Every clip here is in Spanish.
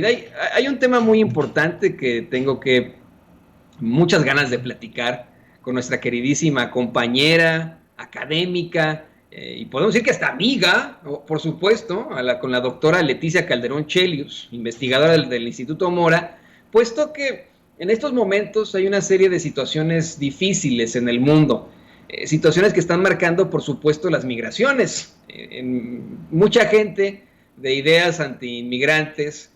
Hay un tema muy importante que tengo muchas ganas de platicar con nuestra queridísima compañera académica, y podemos decir que hasta amiga, por supuesto, con la doctora Leticia Calderón Chelius, investigadora del Instituto Mora, puesto que en estos momentos hay una serie de situaciones difíciles en el mundo, situaciones que están marcando, por supuesto, las migraciones. Mucha gente de ideas anti-inmigrantes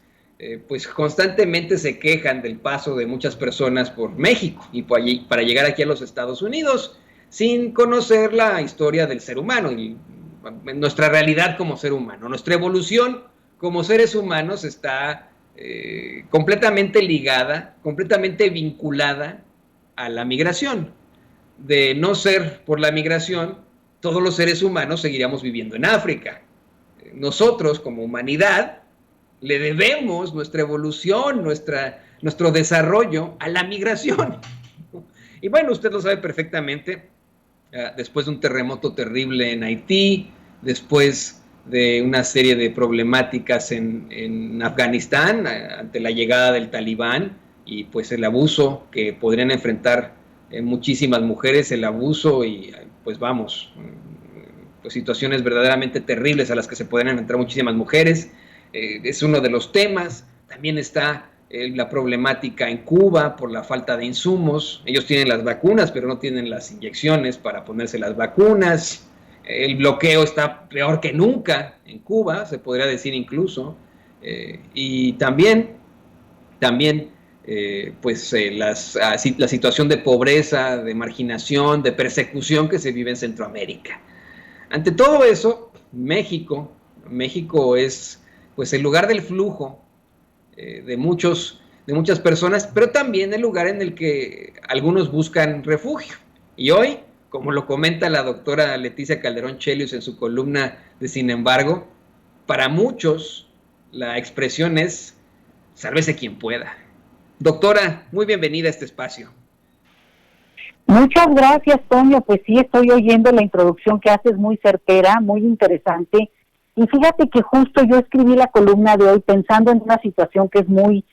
pues constantemente se quejan del paso de muchas personas por México y para llegar aquí a los Estados Unidos sin conocer la historia del ser humano y nuestra realidad como ser humano. Nuestra evolución como seres humanos está completamente ligada, completamente vinculada a la migración. De no ser por la migración, todos los seres humanos seguiríamos viviendo en África. Nosotros como humanidad le debemos nuestra evolución, nuestro desarrollo a la migración. Y bueno, usted lo sabe perfectamente, después de un terremoto terrible en Haití, después de una serie de problemáticas en Afganistán, ante la llegada del Talibán, y pues el abuso que podrían enfrentar muchísimas mujeres, el abuso y pues vamos, pues situaciones verdaderamente terribles a las que se podrían enfrentar muchísimas mujeres. Es uno de los temas. También está la problemática en Cuba por la falta de insumos. Ellos tienen las vacunas, pero no tienen las inyecciones para ponerse las vacunas. El bloqueo está peor que nunca en Cuba, se podría decir incluso. Y también la situación de pobreza, de marginación, de persecución que se vive en Centroamérica. Ante todo eso, México es pues el lugar del flujo de muchas personas, pero también el lugar en el que algunos buscan refugio. Y hoy, como lo comenta la doctora Leticia Calderón Chelius en su columna de Sin embargo, para muchos la expresión es sálvese quien pueda. Doctora, muy bienvenida a este espacio. Muchas gracias, Toño. Pues sí, estoy oyendo la introducción que haces, muy certera, muy interesante. Y fíjate que justo yo escribí la columna de hoy pensando en una situación que es muy,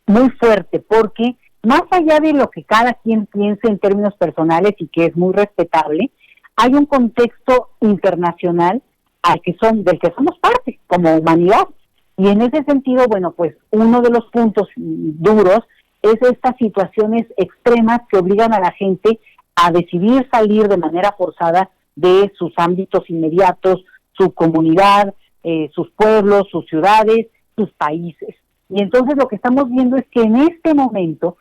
muy fuerte, porque más allá de lo que cada quien piense en términos personales y que es muy respetable, hay un contexto internacional del que somos parte como humanidad. Y en ese sentido, bueno, pues uno de los puntos duros es estas situaciones extremas que obligan a la gente a decidir salir de manera forzada de sus ámbitos inmediatos, su comunidad, sus pueblos, sus ciudades, sus países. Y entonces lo que estamos viendo es que en este momento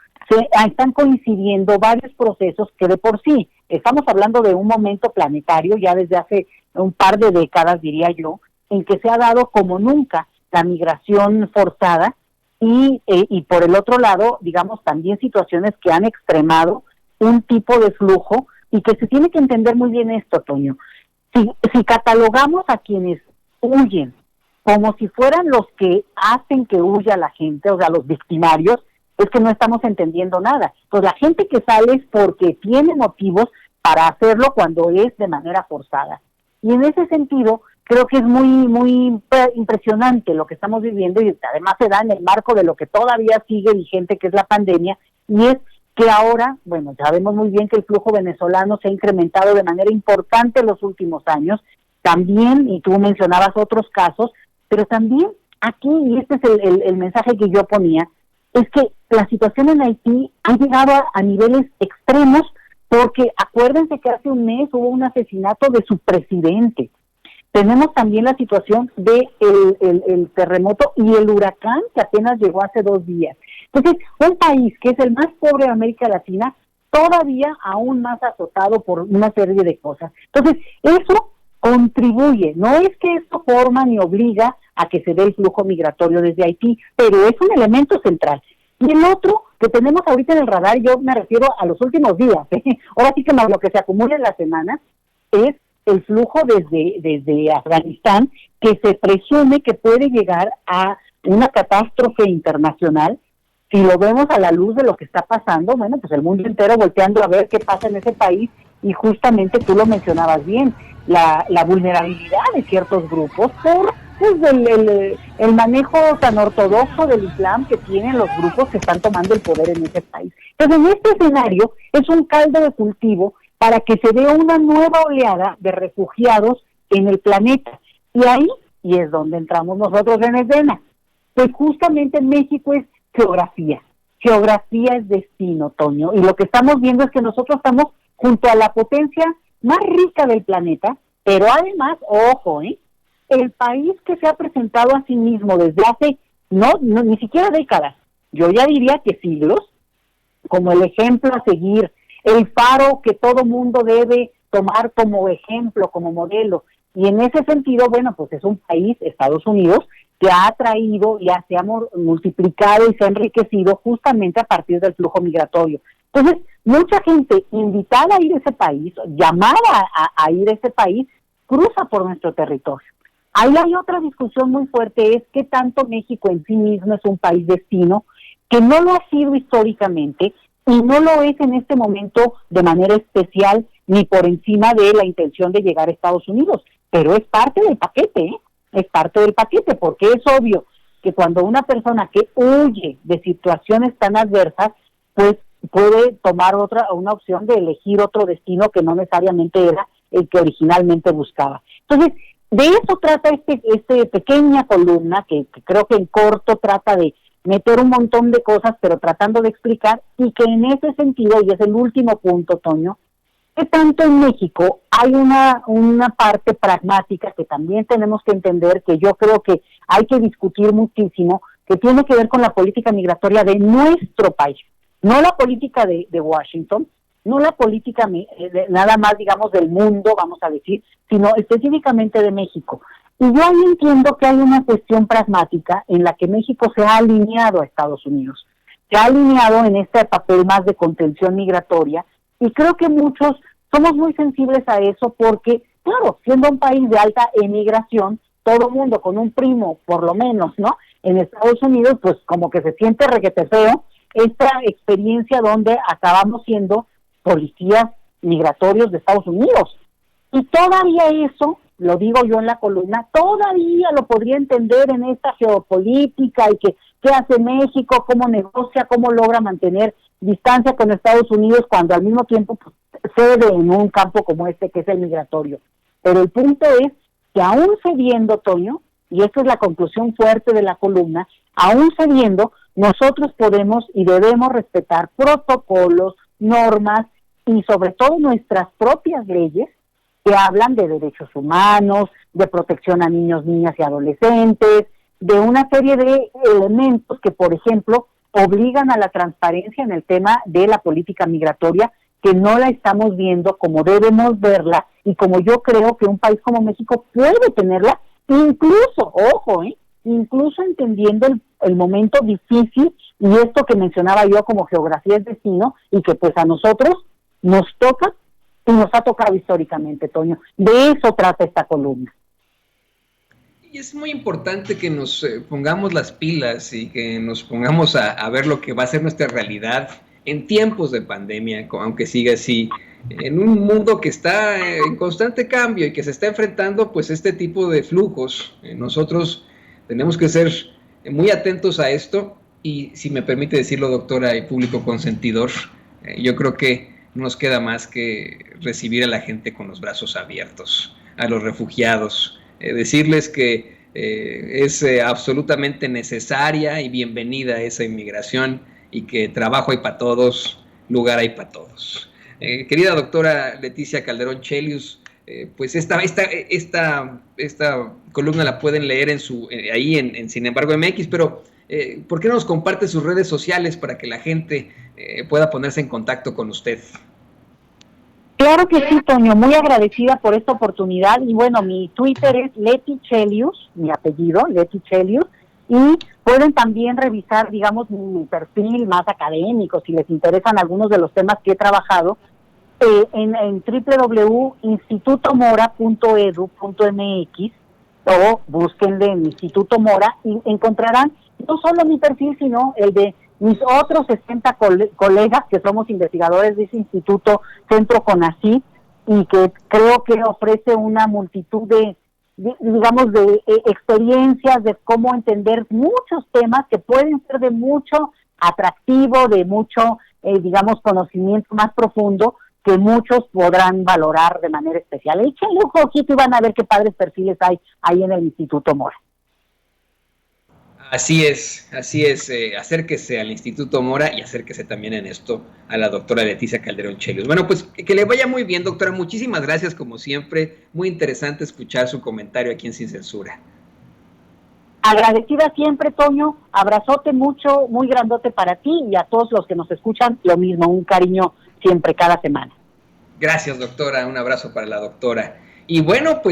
están coincidiendo varios procesos que de por sí, estamos hablando de un momento planetario ya desde hace un par de décadas, diría yo, en que se ha dado como nunca la migración forzada y por el otro lado, digamos, también situaciones que han extremado un tipo de flujo y que se tiene que entender muy bien esto, Toño. Si catalogamos a quienes huyen como si fueran los que hacen que huya la gente, o sea, los victimarios, es que no estamos entendiendo nada. Pues la gente que sale es porque tiene motivos para hacerlo cuando es de manera forzada. Y en ese sentido, creo que es muy impresionante lo que estamos viviendo y además se da en el marco de lo que todavía sigue vigente, que es la pandemia, y es que ahora, bueno, sabemos muy bien que el flujo venezolano se ha incrementado de manera importante en los últimos años, también, y tú mencionabas otros casos, pero también aquí, y este es el mensaje que yo ponía, es que la situación en Haití ha llegado a niveles extremos porque acuérdense que hace un mes hubo un asesinato de su presidente. Tenemos también la situación de el terremoto y el huracán que apenas llegó hace 2 días. Entonces, un país que es el más pobre de América Latina, todavía aún más azotado por una serie de cosas. Entonces, eso contribuye, no es que esto forma ni obliga a que se dé el flujo migratorio desde Haití, pero es un elemento central. Y el otro que tenemos ahorita en el radar, yo me refiero a los últimos días, ahora sí que más lo que se acumula en la semana, es el flujo desde Afganistán, que se presume que puede llegar a una catástrofe internacional. Si lo vemos a la luz de lo que está pasando, bueno, pues el mundo entero volteando a ver qué pasa en ese país, y justamente tú lo mencionabas bien, la vulnerabilidad de ciertos grupos por pues el manejo tan ortodoxo del Islam que tienen los grupos que están tomando el poder en ese país. Entonces, en este escenario es un caldo de cultivo para que se dé una nueva oleada de refugiados en el planeta. Y ahí, y es donde entramos nosotros en escena, pues justamente México es geografía. Geografía es destino, Toño, y lo que estamos viendo es que nosotros estamos junto a la potencia más rica del planeta, pero además, ojo, el país que se ha presentado a sí mismo desde hace, no ni siquiera décadas, yo ya diría que siglos, como el ejemplo a seguir, el faro que todo mundo debe tomar como ejemplo, como modelo, y en ese sentido, bueno, pues es un país, Estados Unidos, que ha traído, ya se ha multiplicado y se ha enriquecido justamente a partir del flujo migratorio. Entonces, mucha gente invitada a ir a ese país, llamada a ir a ese país, cruza por nuestro territorio. Ahí hay otra discusión muy fuerte, es qué tanto México en sí mismo es un país destino, que no lo ha sido históricamente y no lo es en este momento de manera especial ni por encima de la intención de llegar a Estados Unidos, pero es parte del paquete, es parte del paquete, porque es obvio que cuando una persona que huye de situaciones tan adversas, pues puede tomar una opción de elegir otro destino que no necesariamente era el que originalmente buscaba. Entonces, de eso trata este pequeña columna, que creo que en corto trata de meter un montón de cosas, pero tratando de explicar, y que en ese sentido, y es el último punto, Toño, que tanto en México hay una parte pragmática que también tenemos que entender, que yo creo que hay que discutir muchísimo, que tiene que ver con la política migratoria de nuestro país, no la política de Washington, no la política nada más, digamos, del mundo, vamos a decir, sino específicamente de México. Y yo ahí entiendo que hay una cuestión pragmática en la que México se ha alineado a Estados Unidos, se ha alineado en este papel más de contención migratoria, y creo que muchos somos muy sensibles a eso porque, claro, siendo un país de alta emigración, todo mundo con un primo, por lo menos, ¿no?, en Estados Unidos, pues como que se siente requete feo esta experiencia donde acabamos siendo policías migratorios de Estados Unidos. Y todavía eso, lo digo yo en la columna, todavía lo podría entender en esta geopolítica y que qué hace México, cómo negocia, cómo logra mantener distancia con Estados Unidos cuando al mismo tiempo pues, cede en un campo como este que es el migratorio. Pero el punto es que aún cediendo, Toño, y esta es la conclusión fuerte de la columna, aún cediendo, nosotros podemos y debemos respetar protocolos, normas y sobre todo nuestras propias leyes que hablan de derechos humanos, de protección a niños, niñas y adolescentes, de una serie de elementos que, por ejemplo, obligan a la transparencia en el tema de la política migratoria, que no la estamos viendo como debemos verla y como yo creo que un país como México puede tenerla, incluso, ojo, incluso entendiendo el momento difícil y esto que mencionaba yo como geografía es destino y que pues a nosotros nos toca y nos ha tocado históricamente, Toño. De eso trata esta columna. Y es muy importante que nos pongamos las pilas y que nos pongamos a ver lo que va a ser nuestra realidad en tiempos de pandemia, aunque siga así, en un mundo que está en constante cambio y que se está enfrentando pues este tipo de flujos. Nosotros tenemos que ser muy atentos a esto y, si me permite decirlo, doctora y público consentidor, yo creo que no nos queda más que recibir a la gente con los brazos abiertos, a los refugiados, decirles que es absolutamente necesaria y bienvenida esa inmigración y que trabajo hay para todos, lugar hay para todos. Querida doctora Leticia Calderón Chelius, pues esta columna la pueden leer ahí en Sin embargo MX, pero ¿por qué no nos comparte sus redes sociales para que la gente pueda ponerse en contacto con usted? Claro que sí, Toño, muy agradecida por esta oportunidad. Y bueno, mi Twitter es Leti Chelius, mi apellido, Leti Chelius, y pueden también revisar, digamos, mi perfil más académico, si les interesan algunos de los temas que he trabajado, en www.institutomora.edu.mx o búsquenle en Instituto Mora y encontrarán no solo mi perfil, sino el de mis otros 60 colegas que somos investigadores de ese instituto, Centro CONACYT, y que creo que ofrece una multitud de digamos, de experiencias, de cómo entender muchos temas que pueden ser de mucho atractivo, de mucho, digamos, conocimiento más profundo, que muchos podrán valorar de manera especial. Échenle un ojito y van a ver qué padres perfiles hay ahí en el Instituto Mora. Así es, acérquese al Instituto Mora y acérquese también en esto a la doctora Leticia Calderón Chelios. Bueno, pues que le vaya muy bien, doctora. Muchísimas gracias, como siempre. Muy interesante escuchar su comentario aquí en Sin Censura. Agradecida siempre, Toño. Abrazote mucho, muy grandote para ti y a todos los que nos escuchan, lo mismo, un cariño siempre, cada semana. Gracias, doctora. Un abrazo para la doctora. Y bueno, pues